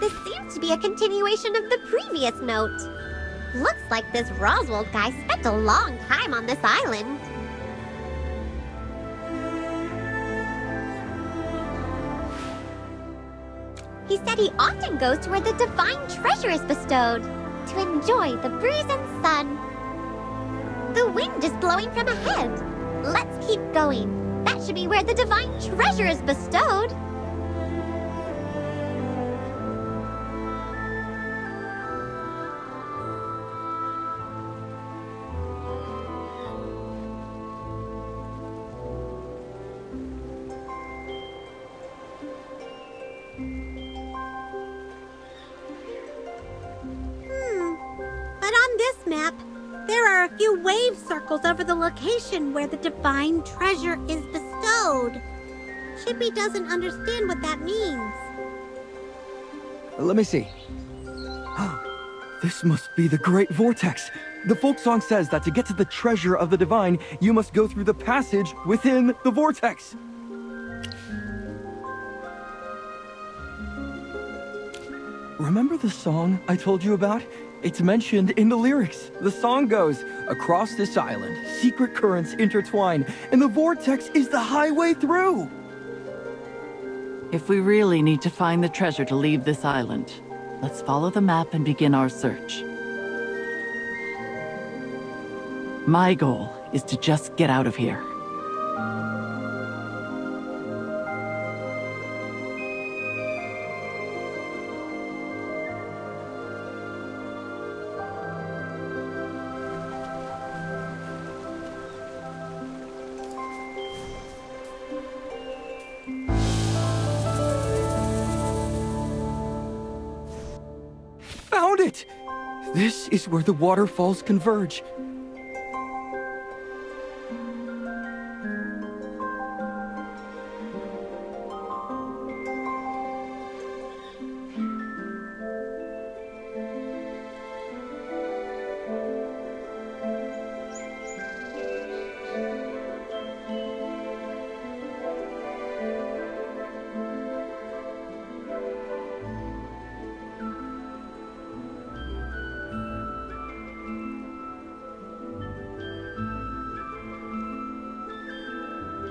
This seems to be a continuation of the previous note. Looks like this Roswell guy spent a long time on this island. He said he often goes to where the divine treasure is bestowed, to enjoy the breeze and sun. The wind is blowing from ahead. Let's keep going. That should be where the divine treasure is bestowed. But on this map, there are a few wave circles over the location where the divine treasure is bestowed. Chippy doesn't understand what that means. Let me see. This must be the Great Vortex. The folk song says that to get to the treasure of the divine, you must go through the passage within the vortex. Remember the song I told you about? It's mentioned in the lyrics. The song goes, "Across this island, secret currents intertwine, and the vortex is the highway through." If we really need to find the treasure to leave this island, let's follow the map and begin our search. My goal is to just get out of here. Found it! This is where the waterfalls converge.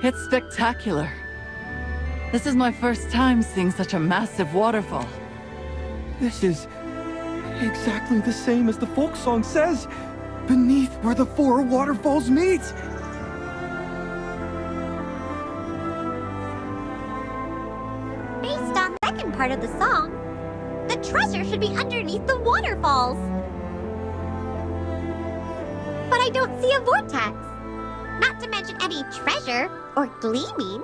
It's spectacular. This is my first time seeing such a massive waterfall. This is exactly the same as the folk song says. Beneath where the four waterfalls meet. Based on the second part of the song, the treasure should be underneath the waterfalls. But I don't see a vortex. Not to mention any treasure or gleaming.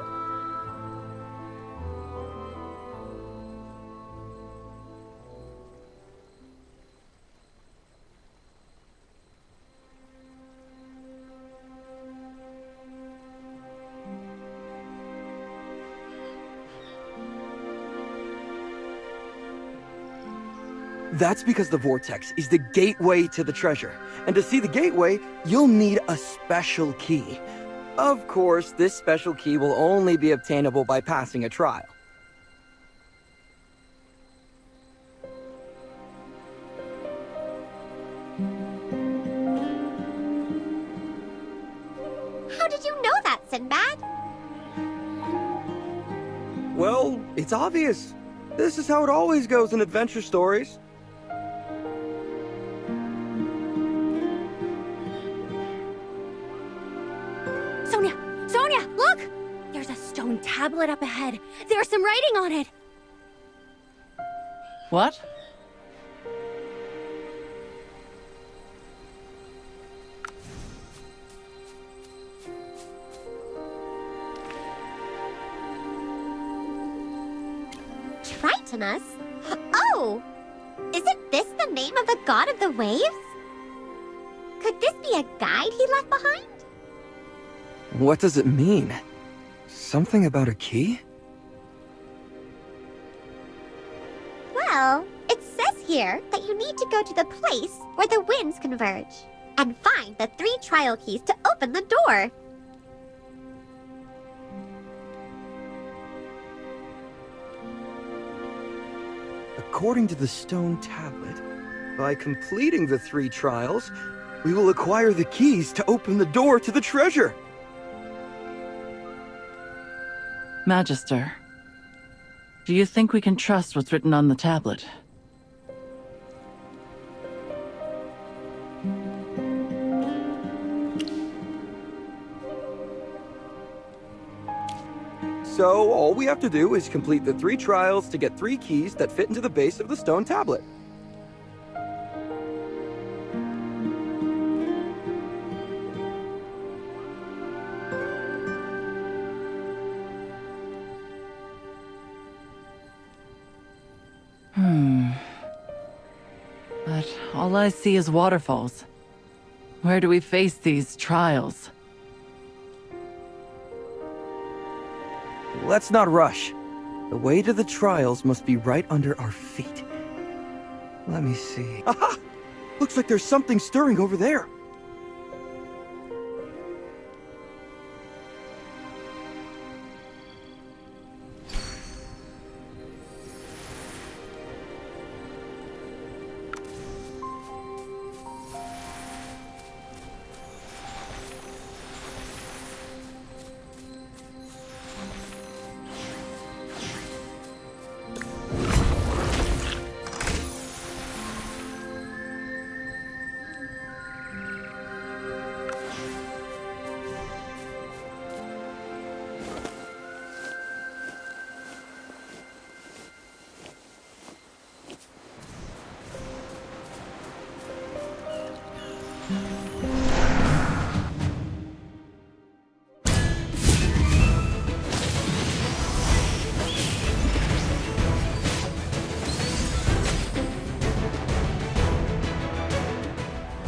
That's because the vortex is the gateway to the treasure. And to see the gateway, you'll need a special key. Of course, this special key will only be obtainable by passing a trial. How did you know that, Sinbad? Well, it's obvious. This is how it always goes in adventure stories. Sonia, look! There's a stone tablet up ahead. There's some writing on it. What? Tritonus? Oh! Isn't this the name of the god of the waves? Could this be a guide he left behind? What does it mean? Something about a key? Well, it says here that you need to go to the place where the winds converge and find the 3 trial keys to open the door. A According to the stone tablet, by completing the 3 trials, we will acquire the keys to open the door to the treasure. Magister, do you think we can trust what's written on the tablet? So, all we have to do is complete the 3 trials to get 3 keys that fit into the base of the stone tablet. But all I see is waterfalls. Where do we face these trials? Let's not rush. The way to the trials must be right under our feet. Let me see. Aha! Looks like there's something stirring over there.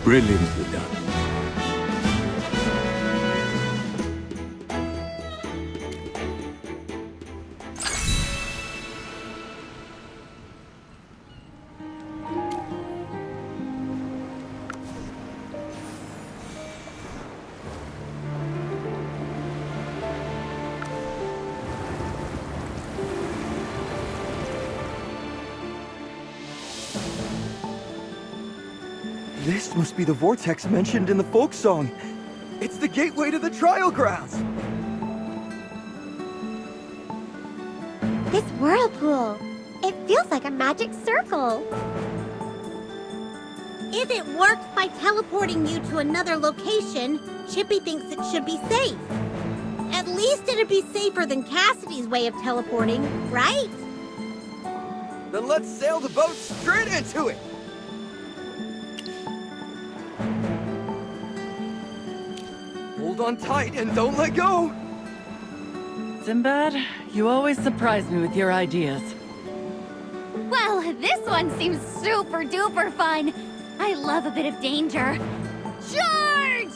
Brilliantly done. This must be the vortex mentioned in the folk song. It's the gateway to the trial grounds. This whirlpool. It feels like a magic circle. If it works by teleporting you to another location, Chippy thinks it should be safe. At least it'd be safer than Cassidy's way of teleporting, right? Then let's sail the boat straight into it. Hold on tight and don't let go. Sinbad, you always surprise me with your ideas. Well, this one seems super duper fun. I love a bit of danger. Charge!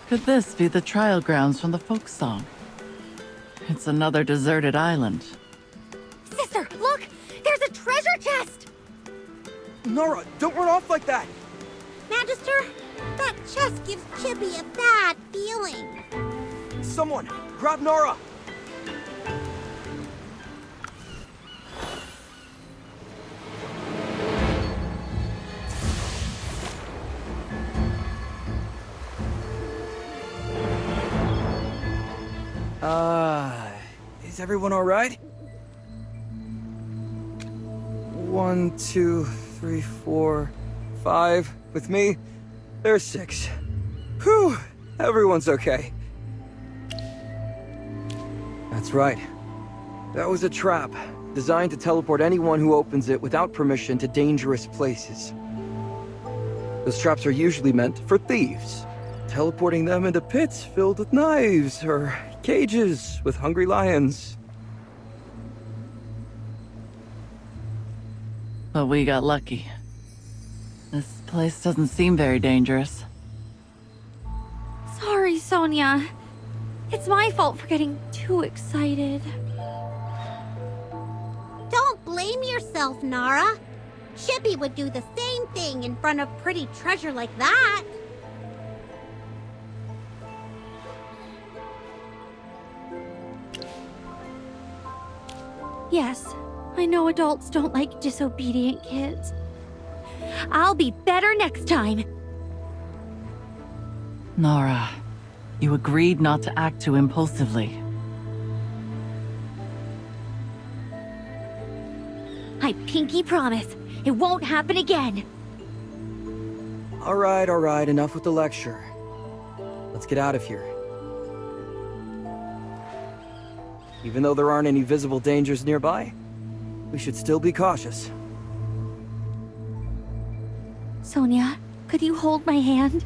Could this be the trial grounds from the folk song? It's another deserted island. Sister, look! There's a treasure chest! Nora, don't run off like that. Magister, that chest gives Chippy a bad feeling. Someone, grab Nora. Is everyone all right? 1, 2, 3, 4, 5. With me, there's 6. Whew, everyone's okay. That's right. That was a trap, designed to teleport anyone who opens it without permission to dangerous places. Those traps are usually meant for thieves, teleporting them into pits filled with knives or cages with hungry lions. But we got lucky. This place doesn't seem very dangerous. Sorry, Sonia. It's my fault for getting too excited. Don't blame yourself, Nara. Chippy would do the same thing in front of pretty treasure like that. Yes, I know adults don't like disobedient kids. I'll be better next time. Nara, you agreed not to act too impulsively. I pinky promise, it won't happen again. All right, enough with the lecture. Let's get out of here. Even though there aren't any visible dangers nearby, we should still be cautious. Sonia, could you hold my hand?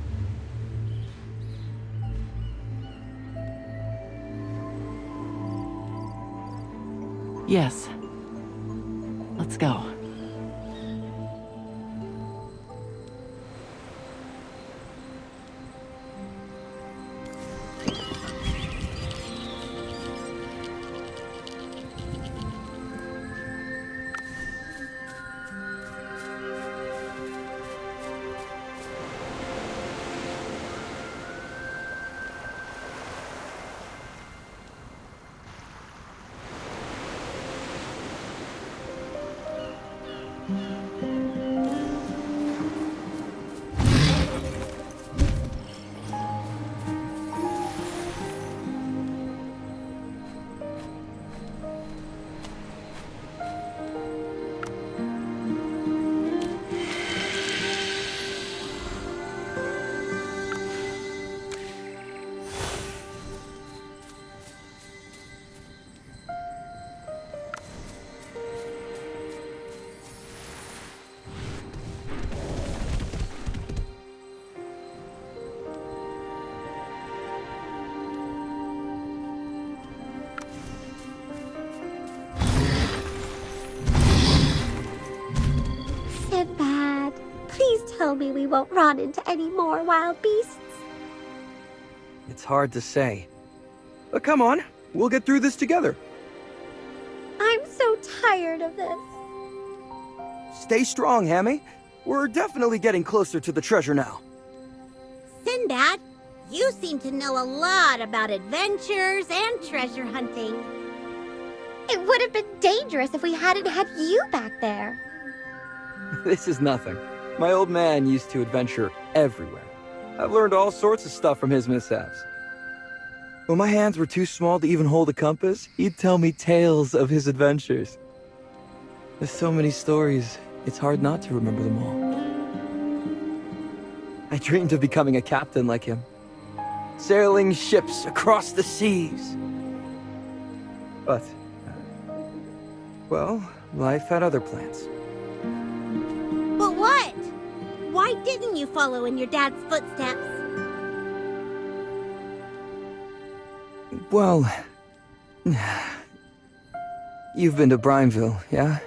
Yes. Let's go. Sinbad, please tell me we won't run into any more wild beasts. It's hard to say. But come on, we'll get through this together. I'm so tired of this. Stay strong, Hammy. We're definitely getting closer to the treasure now. Sinbad, you seem to know a lot about adventures and treasure hunting. It would have been dangerous if we hadn't had you back there. This is nothing. My old man used to adventure everywhere. I've learned all sorts of stuff from his mishaps. When my hands were too small to even hold a compass, he'd tell me tales of his adventures. There's so many stories, it's hard not to remember them all. I dreamed of becoming a captain like him, sailing ships across the seas. But, well, life had other plans. But what? Why didn't you follow in your dad's footsteps? Well, you've been to Brimeville, yeah?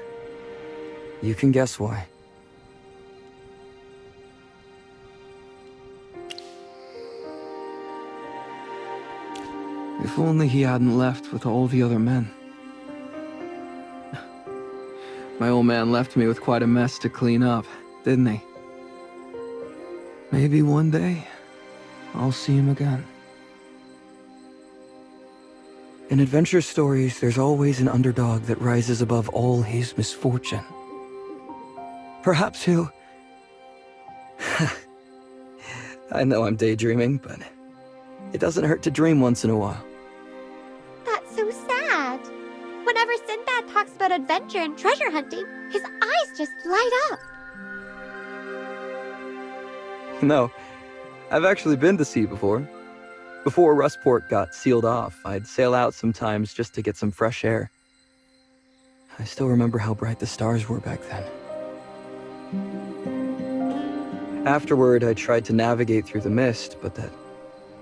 You can guess why. If only he hadn't left with all the other men. My old man left me with quite a mess to clean up, didn't he? Maybe one day, I'll see him again. In adventure stories, there's always an underdog that rises above all his misfortune. Perhaps he'll... I know I'm daydreaming, but it doesn't hurt to dream once in a while. That's so sad. Whenever Sinbad talks about adventure and treasure hunting, his eyes just light up. No, I've actually been to sea before. Before Rustport got sealed off, I'd sail out sometimes just to get some fresh air. I still remember how bright the stars were back then. Afterward, I tried to navigate through the mist, but that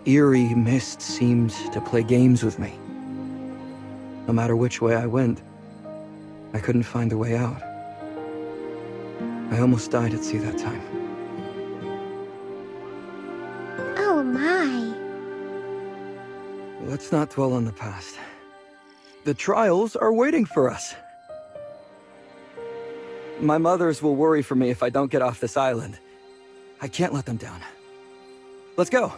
eerie mist seemed to play games with me. No matter which way I went, I couldn't find a way out. I almost died at sea that time. Oh my. Let's not dwell on the past. The trials are waiting for us. My mothers will worry for me if I don't get off this island. I can't let them down. Let's go.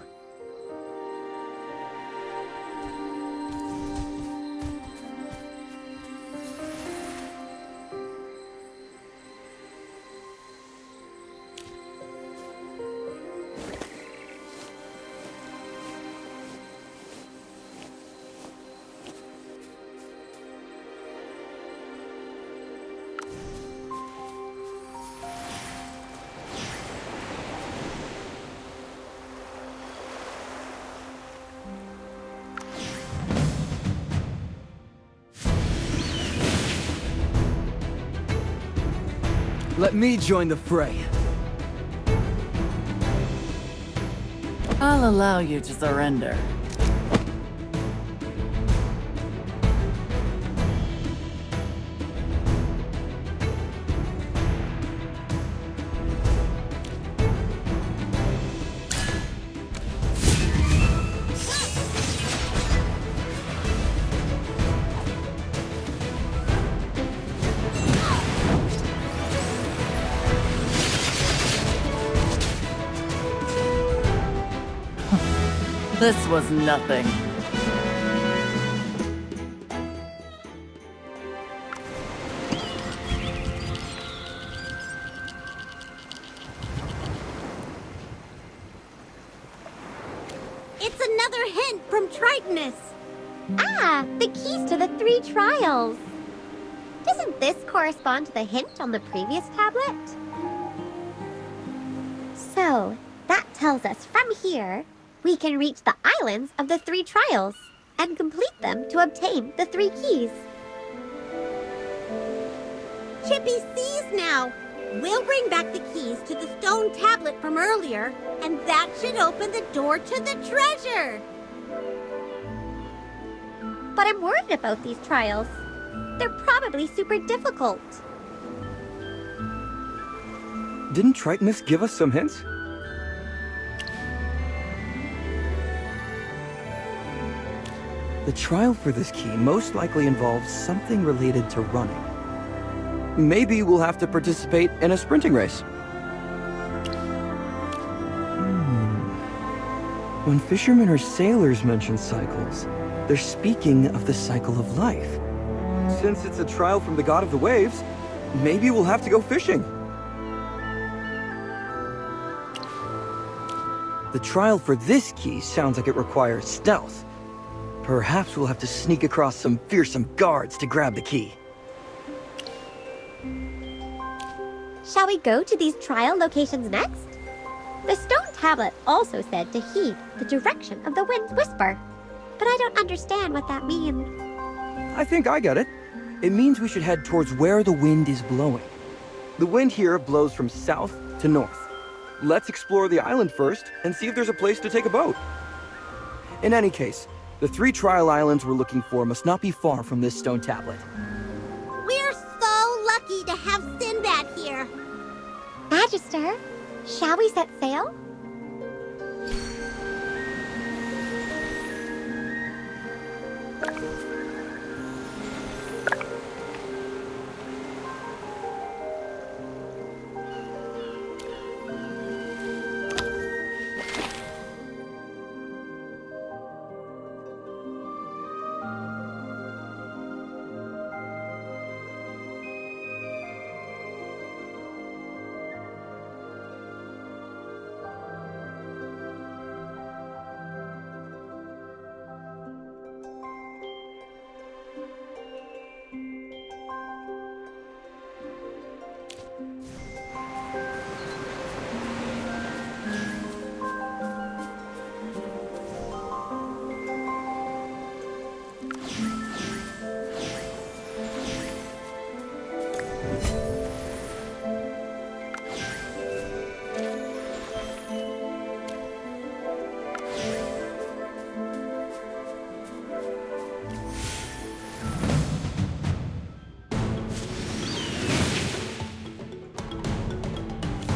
Let me join the fray. I'll allow you to surrender. This was nothing. It's another hint from Tritonus. Ah, the keys to the 3 trials. Doesn't this correspond to the hint on the previous tablet? So, that tells us from here, we can reach the islands of the 3 trials and complete them to obtain the 3 keys. Chippy sees now. We'll bring back the keys to the stone tablet from earlier, and that should open the door to the treasure. But I'm worried about these trials. They're probably super difficult. Didn't Tritonus give us some hints? The trial for this key most likely involves something related to running. Maybe we'll have to participate in a sprinting race. When fishermen or sailors mention cycles, they're speaking of the cycle of life. Since it's a trial from the god of the waves, maybe we'll have to go fishing. The trial for this key sounds like it requires stealth. Perhaps we'll have to sneak across some fearsome guards to grab the key. Shall we go to these trial locations next? The stone tablet also said to heed the direction of the wind's whisper, but I don't understand what that means. I think I get it. It means we should head towards where the wind is blowing. The wind here blows from south to north. Let's explore the island first and see if there's a place to take a boat. In any case, the 3 trial islands we're looking for must not be far from this stone tablet. We're so lucky to have Sinbad here. Magister, shall we set sail?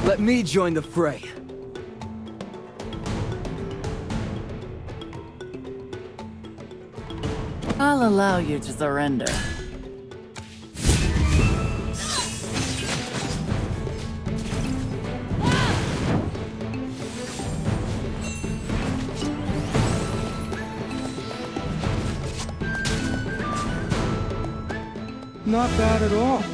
Let me join the fray. I'll allow you to surrender. Not bad at all.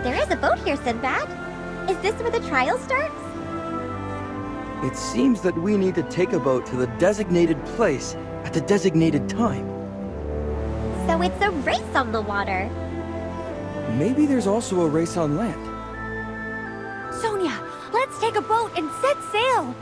There is a boat here, Sinbad. Is this where the trial starts? It seems that we need to take a boat to the designated place at the designated time. So it's a race on the water. Maybe there's also a race on land. Sonia, let's take a boat and set sail.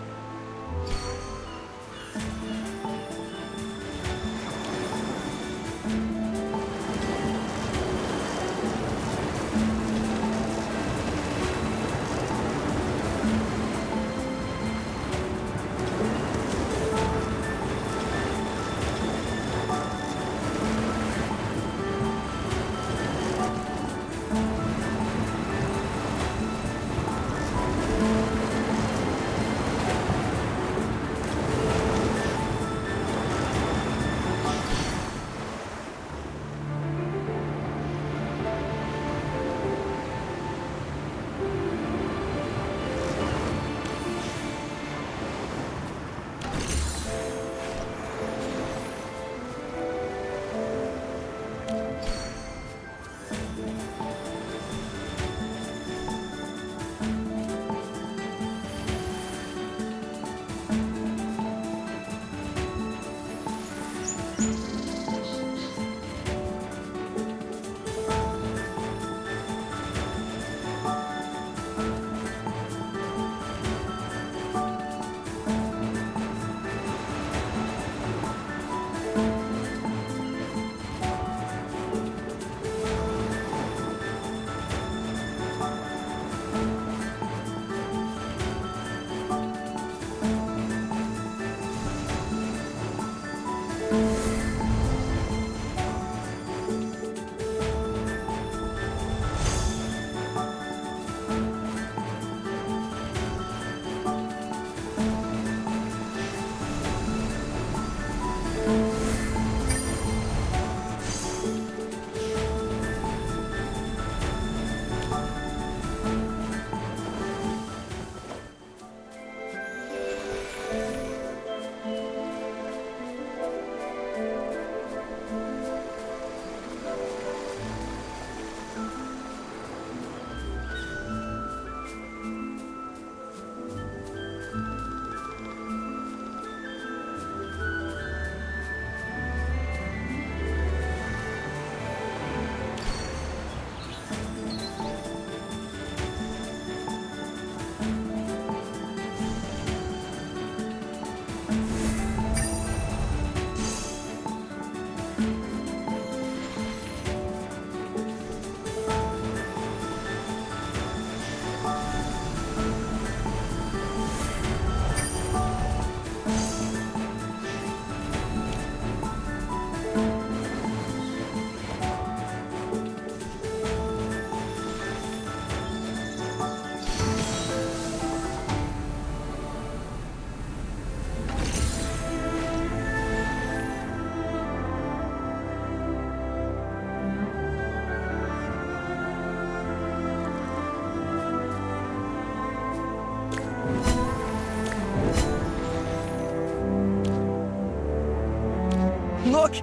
Look!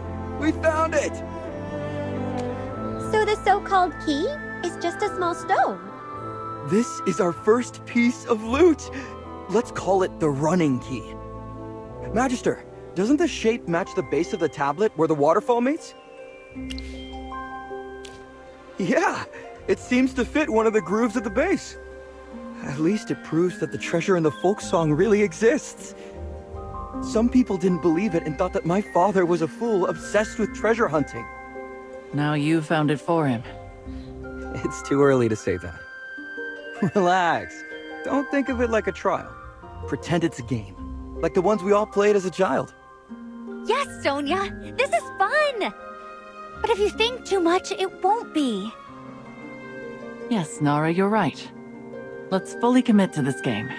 We found it! So the so-called key is just a small stone. This is our first piece of loot! Let's call it the running key. Magister, doesn't the shape match the base of the tablet where the waterfall meets? Yeah, it seems to fit one of the grooves at the base. At least it proves that the treasure in the folk song really exists. Some people didn't believe it and thought that my father was a fool obsessed with treasure hunting. Now you found it for him. It's too early to say that. Relax. Don't think of it like a trial. Pretend it's a game, like the ones we all played as a child. Yes, Sonia, this is fun! But if you think too much, it won't be. Yes, Nara, you're right. Let's fully commit to this game.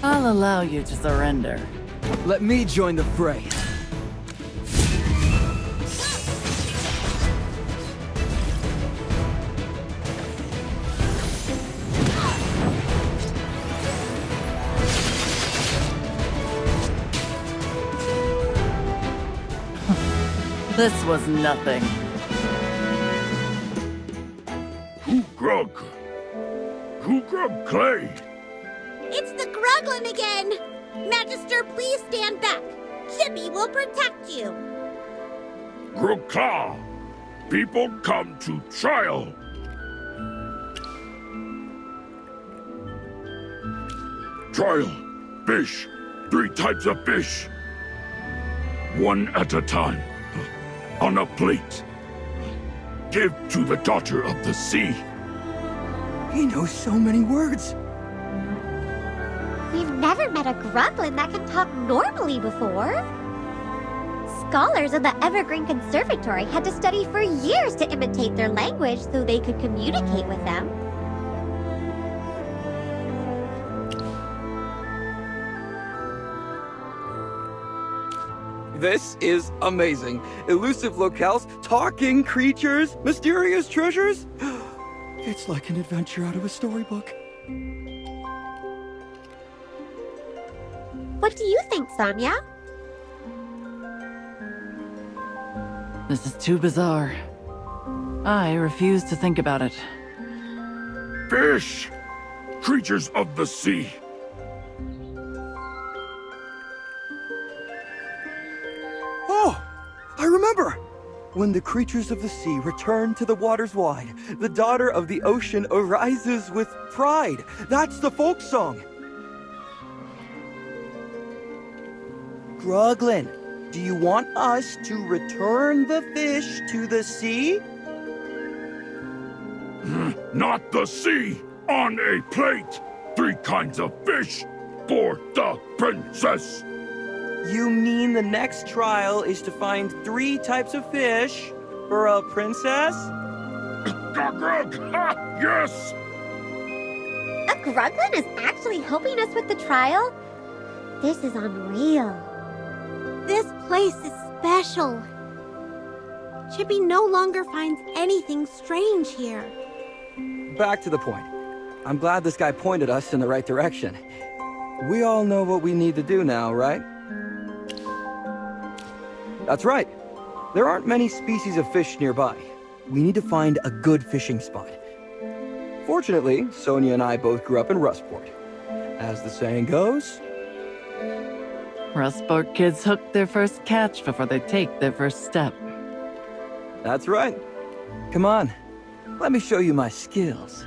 I'll allow you to surrender. Let me join the fray. This was nothing. Grug? Who Grug Clay? It's the Gruglin again! Magister, please stand back. Chippy will protect you. Grug Claw. People come to trial. Trial. Fish. 3 types of fish. One at a time. On a plate. Give to the daughter of the sea. He knows so many words. We've never met a Gruglin that can talk normally before. Scholars of the Evergreen Conservatory had to study for years to imitate their language so they could communicate with them. This is amazing. Elusive locales, talking creatures, mysterious treasures. It's like an adventure out of a storybook. What do you think, Sonia? This is too bizarre. I refuse to think about it. Fish. Creatures of the sea. Oh, I remember. When the creatures of the sea return to the waters wide, the daughter of the ocean arises with pride. That's the folk song. Gruglin, do you want us to return the fish to the sea? Not the sea. On a plate. 3 kinds of fish. For the princess. You mean the next trial is to find 3 types of fish for a princess? Grug! Yes! A Gruglin is actually helping us with the trial? This is unreal. This place is special. Chippy no longer finds anything strange here. Back to the point. I'm glad this guy pointed us in the right direction. We all know what we need to do now, right? That's right. There aren't many species of fish nearby. We need to find a good fishing spot. Fortunately, Sonia and I both grew up in Rustport. As the saying goes... Rustport kids hook their first catch before they take their first step. That's right. Come on. Let me show you my skills.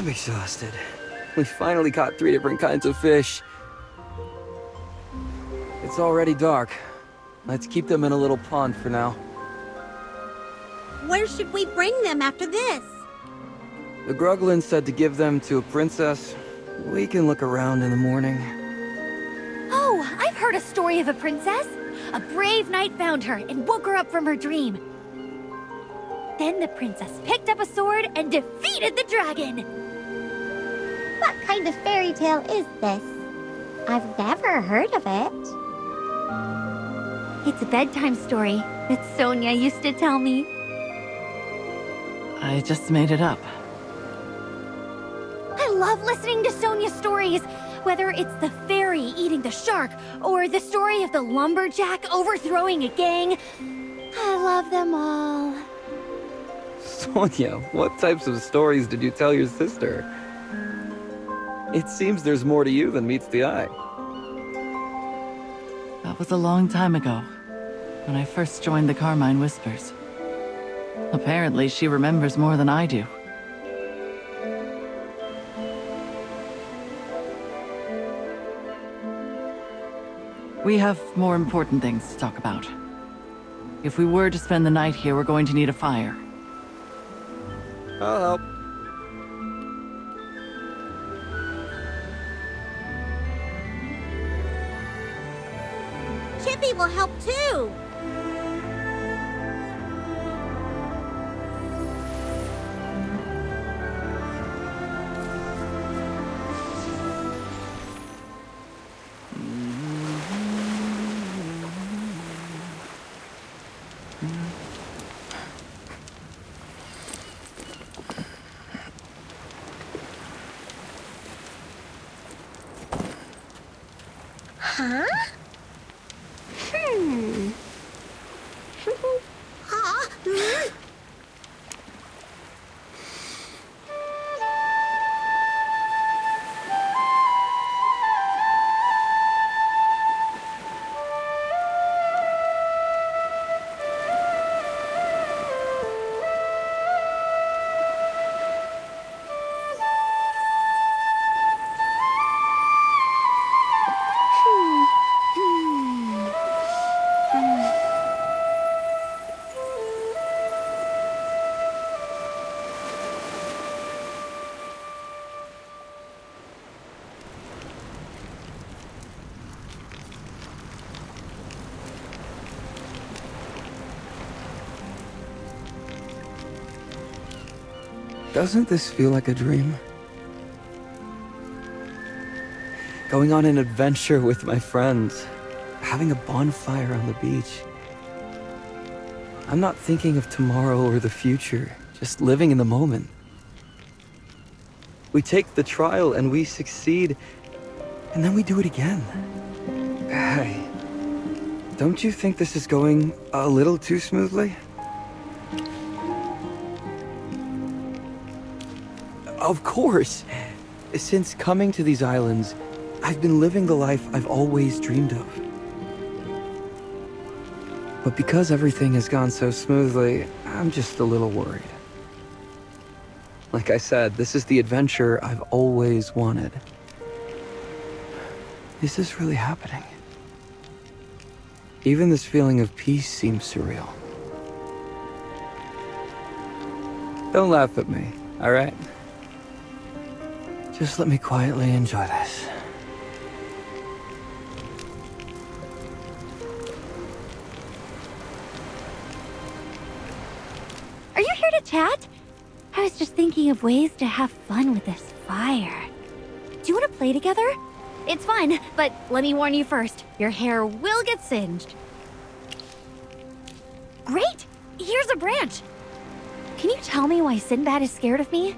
I'm exhausted. We finally caught 3 different kinds of fish. It's already dark. Let's keep them in a little pond for now. Where should we bring them after this? The Gruglin said to give them to a princess. We can look around in the morning. Oh, I've heard a story of a princess. A brave knight found her and woke her up from her dream. Then the princess picked up a sword and defeated the dragon. What kind of fairy tale is this? I've never heard of it. It's a bedtime story that Sonia used to tell me. I just made it up. I love listening to Sonia's stories, whether it's the fairy eating the shark or the story of the lumberjack overthrowing a gang. I love them all. Sonia, what types of stories did you tell your sister? It seems there's more to you than meets the eye. That was a long time ago, when I first joined the Carmine Whispers. Apparently, she remembers more than I do. We have more important things to talk about. If we were to spend the night here, we're going to need a fire. I'll help. Chippy will help too. Huh? Doesn't this feel like a dream? Going on an adventure with my friends, having a bonfire on the beach. I'm not thinking of tomorrow or the future, just living in the moment. We take the trial and we succeed, and then we do it again. Hey, don't you think this is going a little too smoothly? Of course! Since coming to these islands, I've been living the life I've always dreamed of. But because everything has gone so smoothly, I'm just a little worried. Like I said, this is the adventure I've always wanted. Is this really happening? Even this feeling of peace seems surreal. Don't laugh at me, all right? Just let me quietly enjoy this. Are you here to chat? I was just thinking of ways to have fun with this fire. Do you want to play together? It's fun, but let me warn you first. Your hair will get singed. Great! Here's a branch. Can you tell me why Sinbad is scared of me?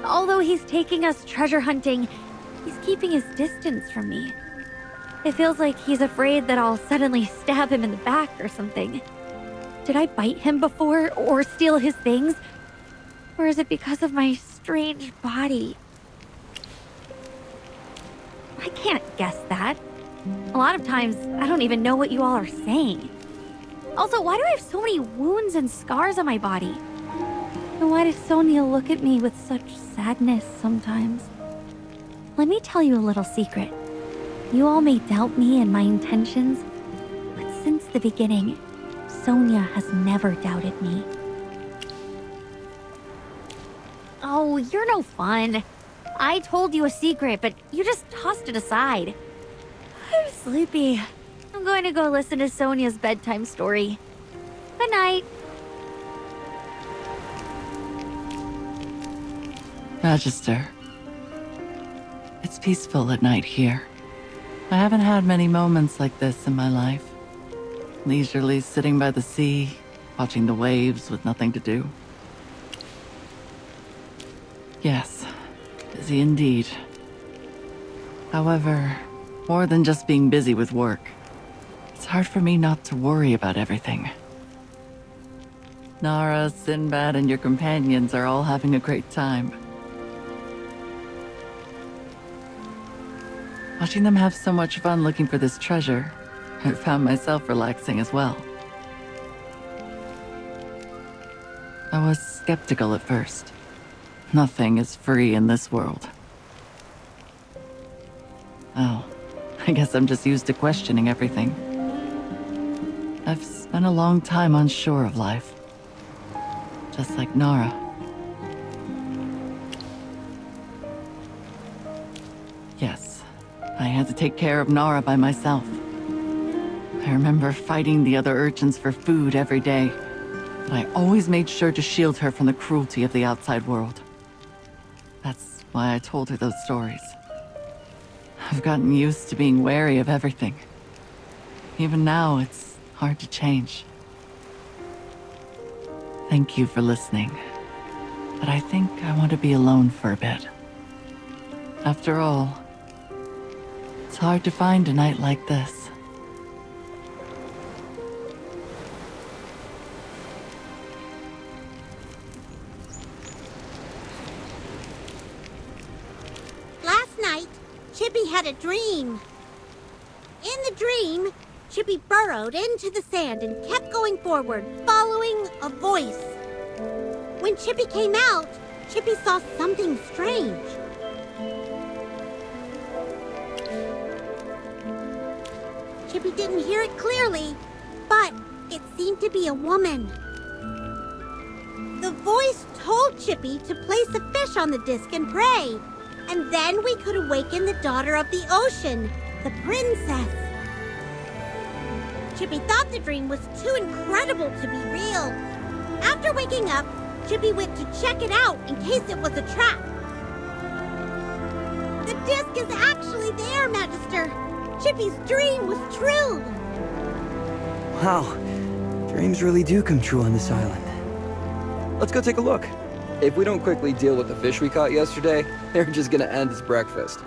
Although he's taking us treasure hunting, he's keeping his distance from me. It feels like he's afraid that I'll suddenly stab him in the back or something. Did I bite him before or steal his things? Or is it because of my strange body? I can't guess that. A lot of times, I don't even know what you all are saying. Also, why do I have so many wounds and scars on my body? And why does Sonia look at me with such sadness sometimes? Let me tell you a little secret. You all may doubt me and my intentions, but since the beginning, Sonia has never doubted me. Oh, you're no fun. I told you a secret, but you just tossed it aside. I'm sleepy. I'm going to go listen to Sonia's bedtime story. Good night. Magister, it's peaceful at night here. I haven't had many moments like this in my life. Leisurely sitting by the sea, watching the waves with nothing to do. Yes, busy indeed. However, more than just being busy with work, it's hard for me not to worry about everything. Nara, Sinbad, and your companions are all having a great time. Watching them have so much fun looking for this treasure, I found myself relaxing as well. I was skeptical at first. Nothing is free in this world. Oh, I guess I'm just used to questioning everything. I've spent a long time unsure of life. Just like Nara. Yes, I had to take care of Nara by myself. I remember fighting the other urchins for food every day, but I always made sure to shield her from the cruelty of the outside world. That's why I told her those stories. I've gotten used to being wary of everything. Even now, it's hard to change. Thank you for listening, but I think I want to be alone for a bit. After all, it's hard to find a night like this. Last night, Chippy had a dream. In the dream, Chippy burrowed into the sand and kept going forward, following a voice. When Chippy came out, Chippy saw something strange. Chippy didn't hear it clearly, but it seemed to be a woman. The voice told Chippy to place a fish on the disc and pray, and then we could awaken the daughter of the ocean, the princess. Chippy thought the dream was too incredible to be real. After waking up, Chippy went to check it out in case it was a trap. The disc is actually there, Magister. Chippy's dream was true. Wow, dreams really do come true on this island. Let's go take a look. If we don't quickly deal with the fish we caught yesterday, they're just gonna end as breakfast.